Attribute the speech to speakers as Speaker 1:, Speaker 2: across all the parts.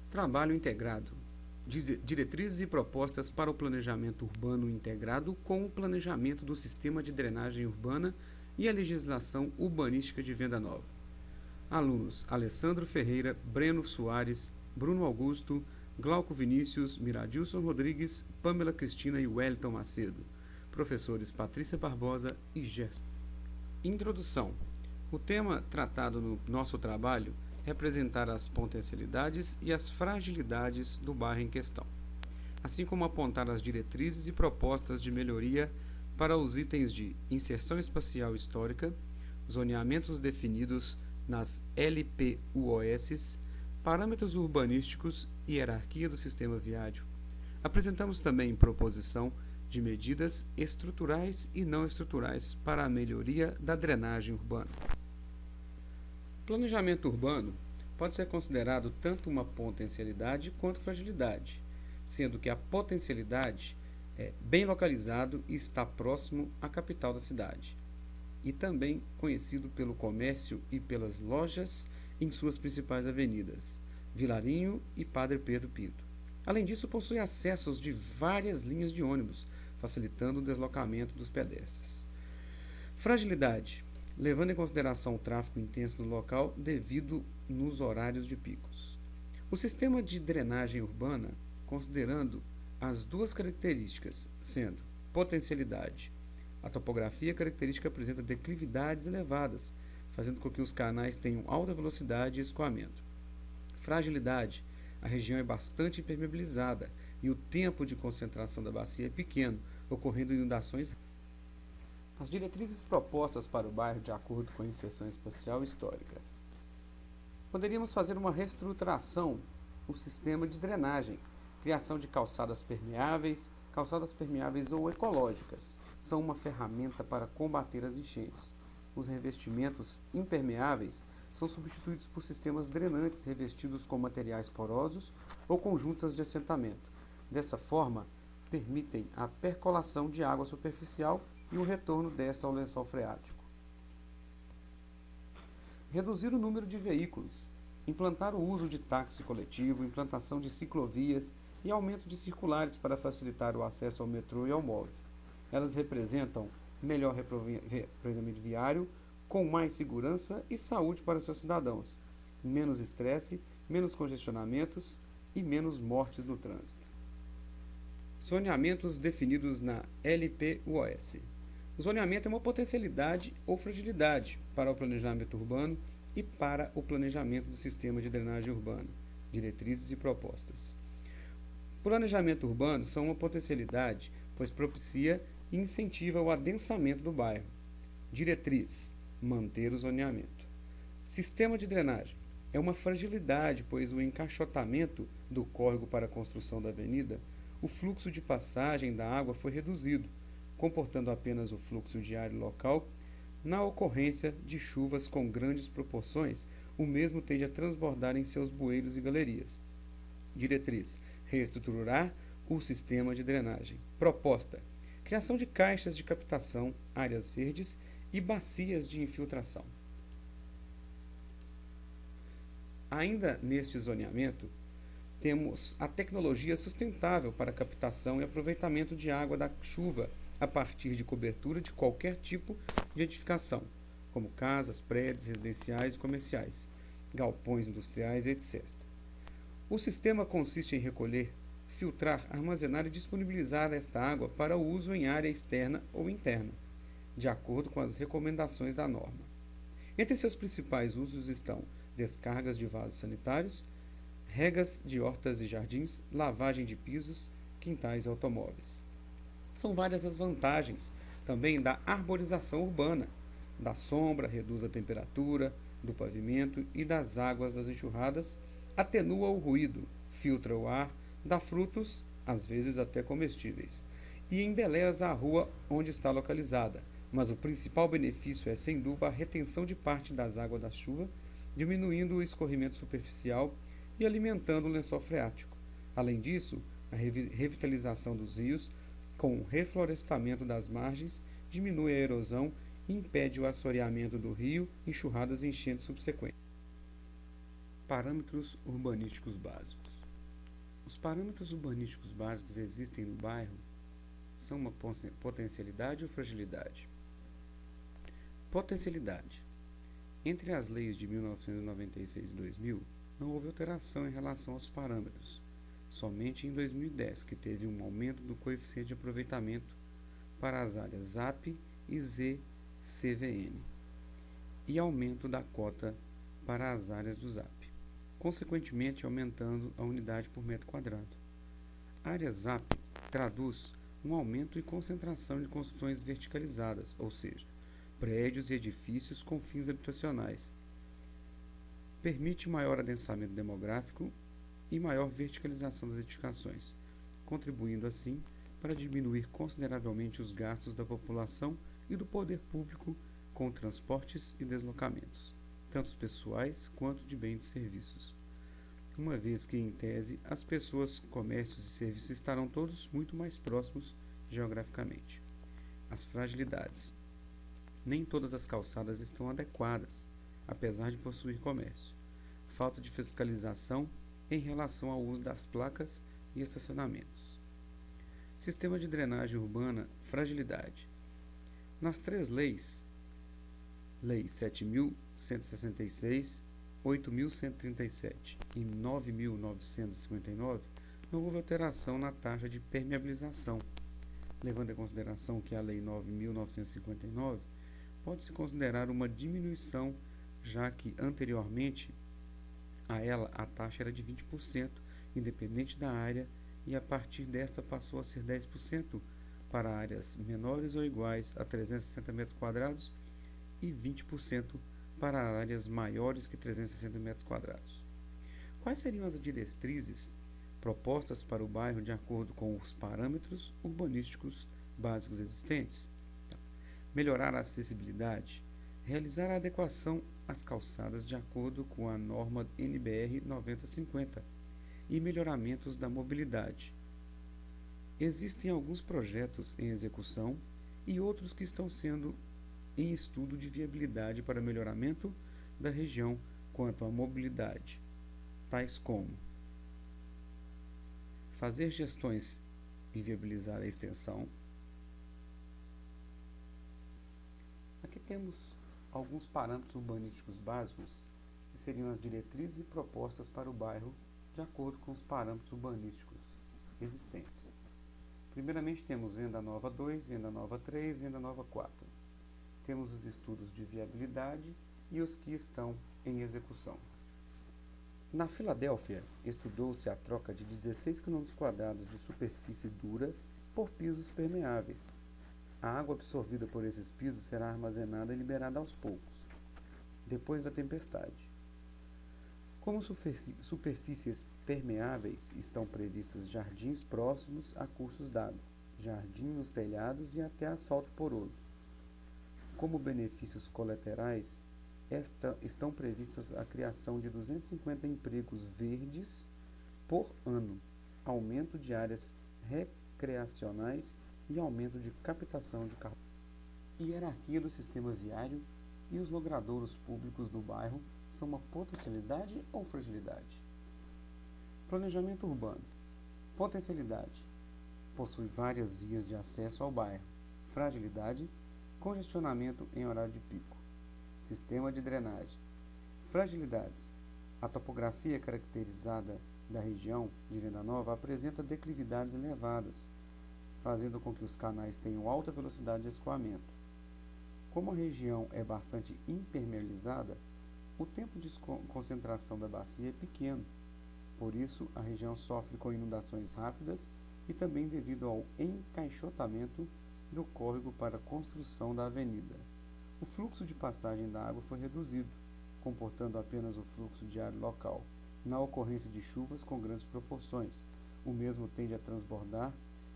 Speaker 1: Trabalho integrado. Diretrizes e propostas para o planejamento urbano integrado com o planejamento do sistema de drenagem urbana e a legislação urbanística de Venda Nova. Alunos: Alessandro Ferreira, Breno Soares, Bruno Augusto, Glauco Vinícius, Miradilson Rodrigues, Pamela Cristina e Wellington Macedo. Professores: Patrícia Barbosa e Gerson. Introdução. O tema tratado no nosso trabalho é apresentar as potencialidades e as fragilidades do bairro em questão, assim como apontar as diretrizes e propostas de melhoria para os itens de inserção espacial histórica, zoneamentos definidos nas LPUOS, parâmetros urbanísticos e hierarquia do sistema viário. Apresentamos também proposição de medidas estruturais e não estruturais para a melhoria da drenagem urbana. O planejamento urbano pode ser considerado tanto uma potencialidade quanto fragilidade, sendo que a potencialidade é bem localizado e está próximo à capital da cidade, e também conhecido pelo comércio e pelas lojas em suas principais avenidas, Vilarinho e Padre Pedro Pinto. Além disso, possui acessos de várias linhas de ônibus, facilitando o deslocamento dos pedestres. Fragilidade, levando em consideração o tráfego intenso no local devido nos horários de picos. O sistema de drenagem urbana, considerando as duas características, sendo potencialidade, a topografia característica apresenta declividades elevadas, fazendo com que os canais tenham alta velocidade e escoamento. Fragilidade, a região é bastante impermeabilizada e o tempo de concentração da bacia é pequeno, ocorrendo inundações. As diretrizes propostas para o bairro de acordo com a inserção espacial histórica. Poderíamos fazer uma reestruturação do sistema de drenagem, criação de calçadas permeáveis ou ecológicas, são uma ferramenta para combater as enchentes. Os revestimentos impermeáveis são substituídos por sistemas drenantes revestidos com materiais porosos ou conjuntas de assentamento. Dessa forma, permitem a percolação de água superficial e o retorno desta ao lençol freático. Reduzir o número de veículos, implantar o uso de táxi coletivo, implantação de ciclovias e aumento de circulares para facilitar o acesso ao metrô e ao móvel. Elas representam melhor representamento viário, com mais segurança e saúde para seus cidadãos, menos estresse, menos congestionamentos e menos mortes no trânsito. Zoneamentos definidos na LPUOS. O zoneamento é uma potencialidade ou fragilidade para o planejamento urbano e para o planejamento do sistema de drenagem urbana, diretrizes e propostas. O planejamento urbano são uma potencialidade, pois propicia e incentiva o adensamento do bairro. Diretriz: manter o zoneamento. Sistema de drenagem é uma fragilidade, pois o encaixotamento do córrego para a construção da avenida, o fluxo de passagem da água foi reduzido, comportando apenas o fluxo diário local. Na ocorrência de chuvas com grandes proporções, o mesmo tende a transbordar em seus bueiros e galerias. Diretriz: reestruturar o sistema de drenagem. Proposta: criação de caixas de captação, áreas verdes e bacias de infiltração. Ainda neste zoneamento, temos a tecnologia sustentável para captação e aproveitamento de água da chuva a partir de cobertura de qualquer tipo de edificação, como casas, prédios residenciais e comerciais, galpões industriais, etc. O sistema consiste em recolher, filtrar, armazenar e disponibilizar esta água para o uso em área externa ou interna, de acordo com as recomendações da norma. Entre seus principais usos estão descargas de vasos sanitários, regas de hortas e jardins, lavagem de pisos, quintais e automóveis. São várias as vantagens também da arborização urbana. Da sombra, reduz a temperatura do pavimento e das águas das enxurradas, atenua o ruído, filtra o ar, dá frutos, às vezes até comestíveis, e embeleza a rua onde está localizada, mas o principal benefício é, sem dúvida, a retenção de parte das águas da chuva, diminuindo o escorrimento superficial e alimentando o lençol freático. Além disso, a revitalização dos rios, com o reflorestamento das margens, diminui a erosão e, impede o assoreamento do rio, enxurradas e enchentes subsequentes. Parâmetros urbanísticos básicos. Os parâmetros urbanísticos básicos existem no bairro são uma potencialidade ou fragilidade? Potencialidade. Entre as leis de 1996 e 2000, não houve alteração em relação aos parâmetros. Somente em 2010 que teve um aumento do coeficiente de aproveitamento para as áreas ZAP e ZCVN e aumento da cota para as áreas do ZAP, consequentemente aumentando a unidade por metro quadrado. A área ZAP traduz um aumento e concentração de construções verticalizadas, ou seja, prédios e edifícios com fins habitacionais. Permite maior adensamento demográfico e maior verticalização das edificações, contribuindo assim para diminuir consideravelmente os gastos da população e do poder público com transportes e deslocamentos, tanto pessoais quanto de bens e serviços. Uma vez que, em tese, as pessoas, comércios e serviços estarão todos muito mais próximos geograficamente. As fragilidades. Nem todas as calçadas estão adequadas, apesar de possuir comércio. Falta de fiscalização em relação ao uso das placas e estacionamentos. Sistema de drenagem urbana, fragilidade. Nas três leis, Lei 7.166, 8.137 e 9.959, não houve alteração na taxa de permeabilização, levando em consideração que a Lei 9.959 pode-se considerar uma diminuição, já que anteriormente a ela a taxa era de 20%, independente da área, e a partir desta passou a ser 10% para áreas menores ou iguais a 360 metros quadrados e 20% para áreas maiores que 360 metros quadrados. Quais seriam as diretrizes propostas para o bairro de acordo com os parâmetros urbanísticos básicos existentes? Melhorar a acessibilidade, realizar a adequação às calçadas de acordo com a norma NBR 9050 e melhoramentos da mobilidade. Existem alguns projetos em execução e outros que estão sendo em estudo de viabilidade para melhoramento da região quanto à mobilidade, tais como fazer gestões e viabilizar a extensão. Aqui temos alguns parâmetros urbanísticos básicos, que seriam as diretrizes e propostas para o bairro de acordo com os parâmetros urbanísticos existentes. Primeiramente temos Venda Nova 2, Venda Nova 3, Venda Nova 4. Temos os estudos de viabilidade e os que estão em execução. Na Filadélfia, estudou-se a troca de 16 km² de superfície dura por pisos permeáveis. A água absorvida por esses pisos será armazenada e liberada aos poucos, depois da tempestade. Como superfícies permeáveis, estão previstas jardins próximos a cursos d'água, jardim nos telhados e até asfalto poroso. Como benefícios colaterais, estão previstas a criação de 250 empregos verdes por ano, aumento de áreas recreacionais e aumento de captação de carbono. Hierarquia do sistema viário e os logradouros públicos do bairro são uma potencialidade ou fragilidade? Planejamento urbano. Potencialidade. Possui várias vias de acesso ao bairro. Fragilidade. Congestionamento em horário de pico. Sistema de drenagem. Fragilidades. A topografia caracterizada da região de Venda Nova apresenta declividades elevadas, fazendo com que os canais tenham alta velocidade de escoamento. Como a região é bastante impermeabilizada, o tempo de concentração da bacia é pequeno. Por isso, a região sofre com inundações rápidas e também devido ao encaixotamento do córrego para a construção da avenida. O fluxo de passagem da água foi reduzido, comportando apenas o fluxo diário local. Na ocorrência de chuvas com grandes proporções, o mesmo tende a transbordar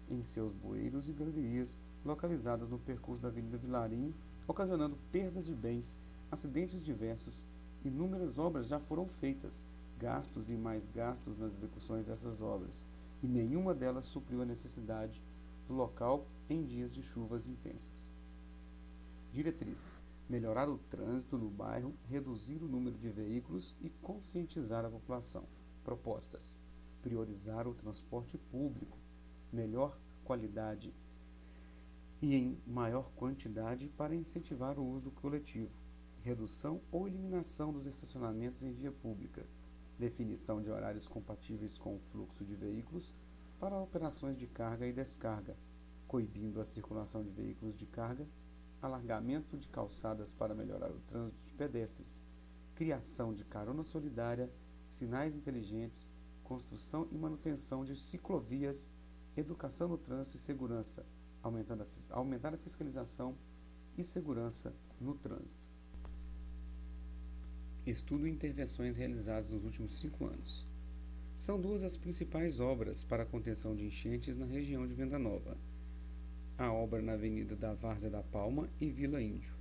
Speaker 1: em seus bueiros e galerias localizadas no percurso da Avenida Vilarinho, ocasionando perdas de bens, acidentes diversos. Inúmeras obras já foram feitas, gastos e mais gastos nas execuções dessas obras, e nenhuma delas supriu a necessidade do local em dias de chuvas intensas. Diretriz. melhorar o trânsito no bairro, reduzir o número de veículos e conscientizar a população. Propostas: priorizar o transporte público, melhor qualidade e em maior quantidade para incentivar o uso do coletivo, redução ou eliminação dos estacionamentos em via pública, definição de horários compatíveis com o fluxo de veículos para operações de carga e descarga, coibindo a circulação de veículos de carga, alargamento de calçadas para melhorar o trânsito de pedestres, criação de carona solidária, sinais inteligentes, construção e manutenção de ciclovias, educação no trânsito e segurança, aumentar a fiscalização e segurança no trânsito. Estudo e intervenções realizadas nos últimos 5 anos. São duas as principais obras para a contenção de enchentes na região de Venda Nova. A obra na Avenida da Várzea da Palma e Vila Índio,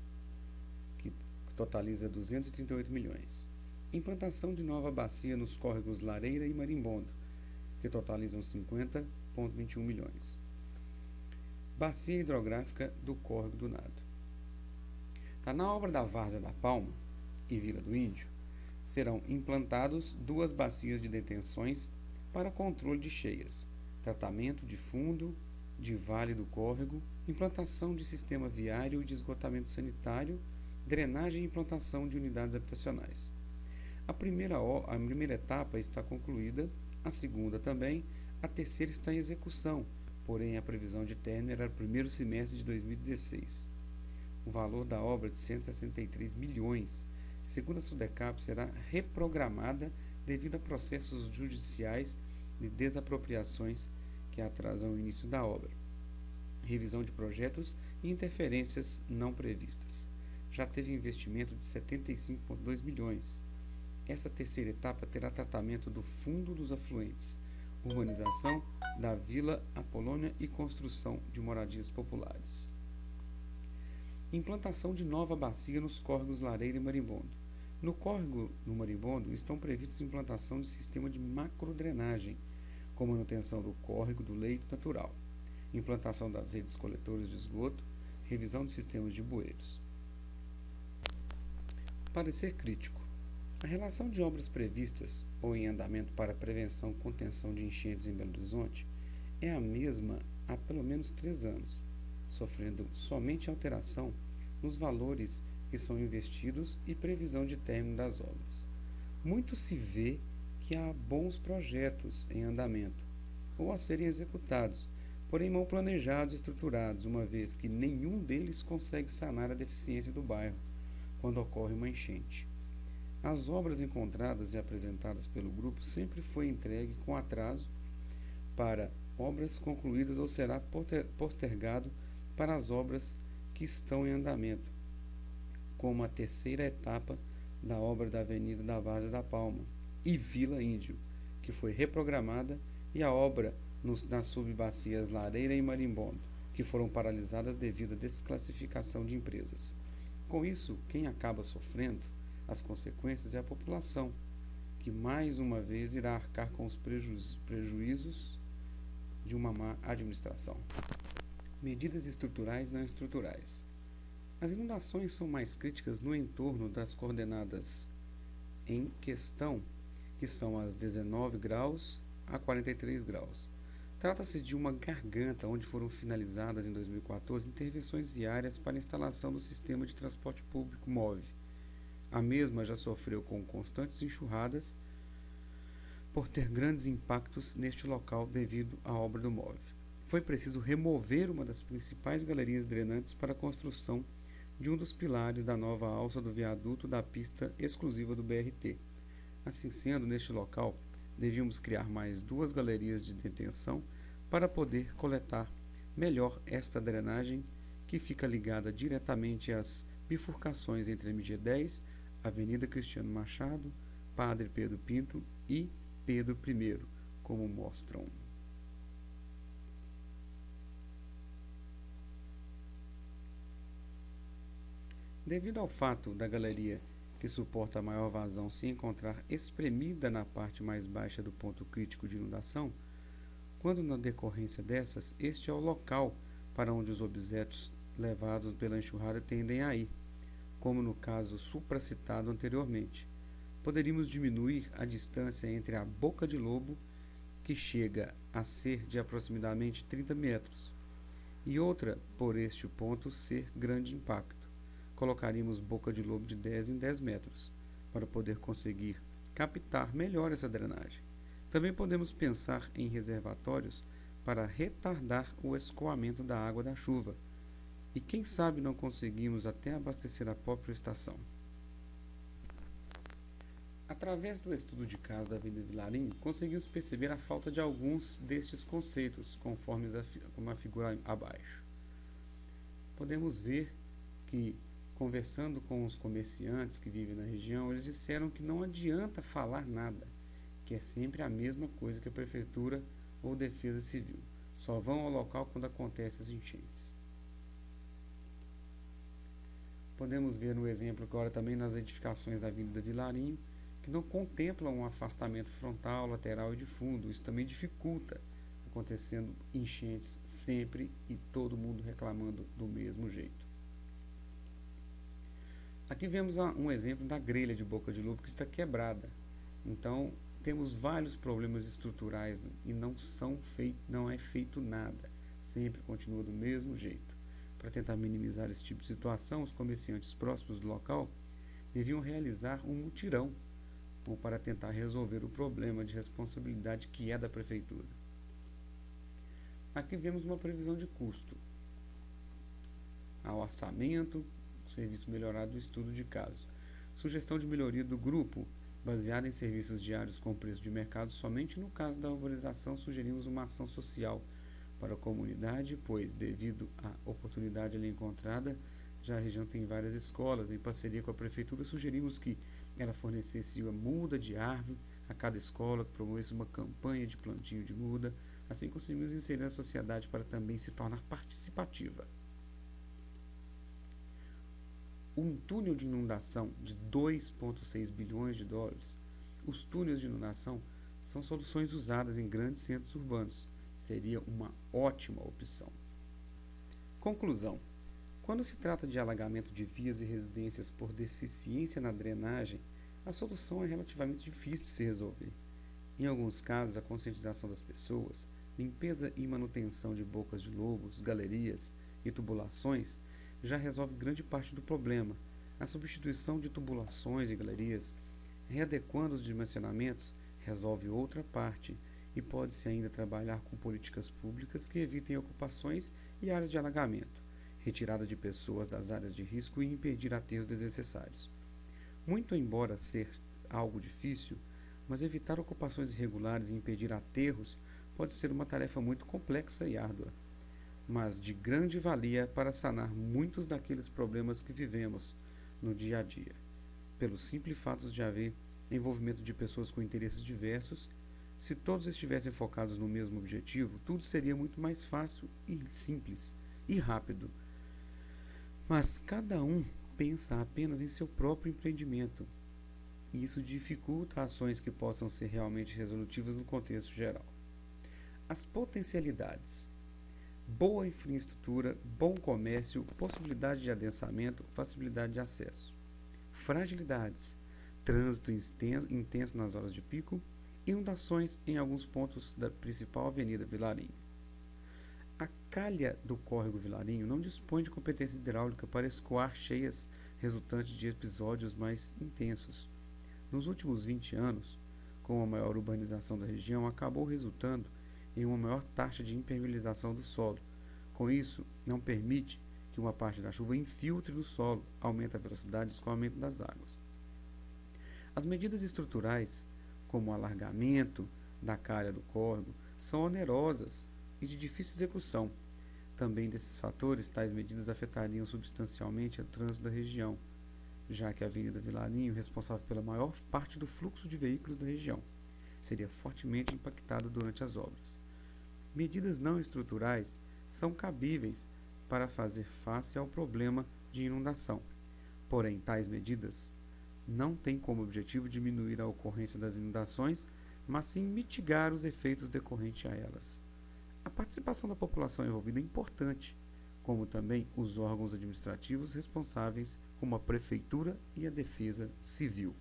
Speaker 1: que totaliza 238 milhões. Implantação de nova bacia nos córregos Lareira e Marimbondo, que totalizam 50,21 milhões. Bacia hidrográfica do Córrego do Nado. Na obra da Várzea da Palma e Vila do Índio, serão implantados 2 bacias de detenções para controle de cheias, tratamento de fundo de vale do córrego, implantação de sistema viário e de esgotamento sanitário, drenagem e implantação de unidades habitacionais. A primeira etapa está concluída, a segunda também, a terceira está em execução, porém a previsão de término era o primeiro semestre de 2016. O valor da obra de 163 milhões, segundo a Sudecap, será reprogramada devido a processos judiciais de desapropriações que atrasam o início da obra, revisão de projetos e interferências não previstas. Já teve investimento de 75,2 milhões. Essa terceira etapa terá tratamento do fundo dos afluentes, urbanização da Vila Apolônia e construção de moradias populares. Implantação de nova bacia nos córregos Lareira e Marimbondo. No córrego do Marimbondo estão previstos a implantação de sistema de macrodrenagem, com manutenção do córrego do leito natural, implantação das redes coletoras de esgoto, revisão de sistemas de bueiros. Parecer crítico. A relação de obras previstas ou em andamento para prevenção e contenção de enchentes em Belo Horizonte é a mesma há pelo menos 3 anos, sofrendo somente alteração nos valores que são investidos e previsão de término das obras. Muito se vê que há bons projetos em andamento ou a serem executados, porém mal planejados e estruturados, uma vez que nenhum deles consegue sanar a deficiência do bairro quando ocorre uma enchente. As obras encontradas e apresentadas pelo grupo sempre foi entregue com atraso para obras concluídas ou será postergado para as obras que estão em andamento, como a terceira etapa da obra da Avenida da Várzea da Palma e Vila Índio, que foi reprogramada, e a obra nas subbacias Lareira e Marimbondo, que foram paralisadas devido à desclassificação de empresas. Com isso, quem acaba sofrendo as consequências é a população, que mais uma vez irá arcar com os prejuízos de uma má administração. Medidas estruturais não estruturais. As inundações são mais críticas no entorno das coordenadas em questão, que são as 19 graus a 43 graus. Trata-se de uma garganta onde foram finalizadas em 2014 intervenções viárias para a instalação do sistema de transporte público MOVE. A mesma já sofreu com constantes enxurradas por ter grandes impactos neste local devido à obra do MOVE. Foi preciso remover uma das principais galerias drenantes para a construção de um dos pilares da nova alça do viaduto da pista exclusiva do BRT. Assim sendo, neste local, devíamos criar mais 2 galerias de detenção para poder coletar melhor esta drenagem que fica ligada diretamente às bifurcações entre a MG10, Avenida Cristiano Machado, Padre Pedro Pinto e Pedro I, como mostram. Devido ao fato da galeria que suporta a maior vazão se encontrar espremida na parte mais baixa do ponto crítico de inundação, quando na decorrência dessas, este é o local para onde os objetos levados pela enxurrada tendem a ir. como no caso supracitado anteriormente. Poderíamos diminuir a distância entre a boca de lobo, que chega a ser de aproximadamente 30 metros, e outra por este ponto ser grande impacto. Colocaríamos boca de lobo de 10 em 10 metros, para poder conseguir captar melhor essa drenagem. Também podemos pensar em reservatórios para retardar o escoamento da água da chuva, e quem sabe não conseguimos até abastecer a própria estação. Através do estudo de caso da Avenida Vilarinho, conseguimos perceber a falta de alguns destes conceitos, conforme como a figura abaixo. Podemos ver que, conversando com os comerciantes que vivem na região, eles disseram que não adianta falar nada, que é sempre a mesma coisa que a Prefeitura ou Defesa Civil. Só vão ao local quando acontecem as enchentes. Podemos ver no exemplo agora também nas edificações da Avenida Vilarinho, que não contemplam um afastamento frontal, lateral e de fundo. Isso também dificulta, acontecendo enchentes sempre e todo mundo reclamando do mesmo jeito. Aqui vemos um exemplo da grelha de boca de lobo que está quebrada. Então, temos vários problemas estruturais e não é feito nada. Sempre continua do mesmo jeito. Para tentar minimizar esse tipo de situação, os comerciantes próximos do local deviam realizar um mutirão ou para tentar resolver o problema de responsabilidade que é da Prefeitura. Aqui vemos uma previsão de custo ao orçamento, serviço melhorado do estudo de caso. Sugestão de melhoria do grupo, baseada em serviços diários com preço de mercado. Somente no caso da urbanização sugerimos uma ação social para a comunidade, pois, devido à oportunidade ali encontrada, já a região tem várias escolas. Em parceria com a Prefeitura, sugerimos que ela fornecesse uma muda de árvore a cada escola, que promovesse uma campanha de plantio de muda. Assim conseguimos inserir a sociedade para também se tornar participativa. Um túnel de inundação de 2,6 bilhões de dólares. Os túneis de inundação são soluções usadas em grandes centros urbanos. Seria uma ótima opção. Conclusão. Quando se trata de alagamento de vias e residências por deficiência na drenagem, a solução é relativamente difícil de se resolver. Em alguns casos, a conscientização das pessoas, limpeza e manutenção de bocas de lobos, galerias e tubulações já resolve grande parte do problema. A substituição de tubulações e galerias, readequando os dimensionamentos, resolve outra parte, e pode-se ainda trabalhar com políticas públicas que evitem ocupações e áreas de alagamento, retirada de pessoas das áreas de risco e impedir aterros desnecessários. Muito embora ser algo difícil, mas evitar ocupações irregulares e impedir aterros pode ser uma tarefa muito complexa e árdua, mas de grande valia para sanar muitos daqueles problemas que vivemos no dia a dia, pelos simples fatos de haver envolvimento de pessoas com interesses diversos. Se todos estivessem focados no mesmo objetivo, tudo seria muito mais fácil e simples e rápido. Mas cada um pensa apenas em seu próprio empreendimento, e isso dificulta ações que possam ser realmente resolutivas no contexto geral. As potencialidades: boa infraestrutura, bom comércio, possibilidade de adensamento, facilidade de acesso. Fragilidades: trânsito intenso nas horas de pico, inundações em alguns pontos da principal avenida Vilarinho. A calha do córrego Vilarinho não dispõe de competência hidráulica para escoar cheias resultantes de episódios mais intensos. Nos últimos 20 anos, com a maior urbanização da região, acabou resultando em uma maior taxa de impermeabilização do solo. Com isso, não permite que uma parte da chuva infiltre no solo, aumenta a velocidade de escoamento das águas. As medidas estruturais, como o alargamento da calha do córrego, são onerosas e de difícil execução. Também desses fatores, tais medidas afetariam substancialmente o trânsito da região, já que a Avenida Vilarinho, responsável pela maior parte do fluxo de veículos da região, seria fortemente impactada durante as obras. Medidas não estruturais são cabíveis para fazer face ao problema de inundação. Porém, tais medidas não têm como objetivo diminuir a ocorrência das inundações, mas sim mitigar os efeitos decorrentes a elas. A participação da população envolvida é importante, como também os órgãos administrativos responsáveis, como a Prefeitura e a Defesa Civil.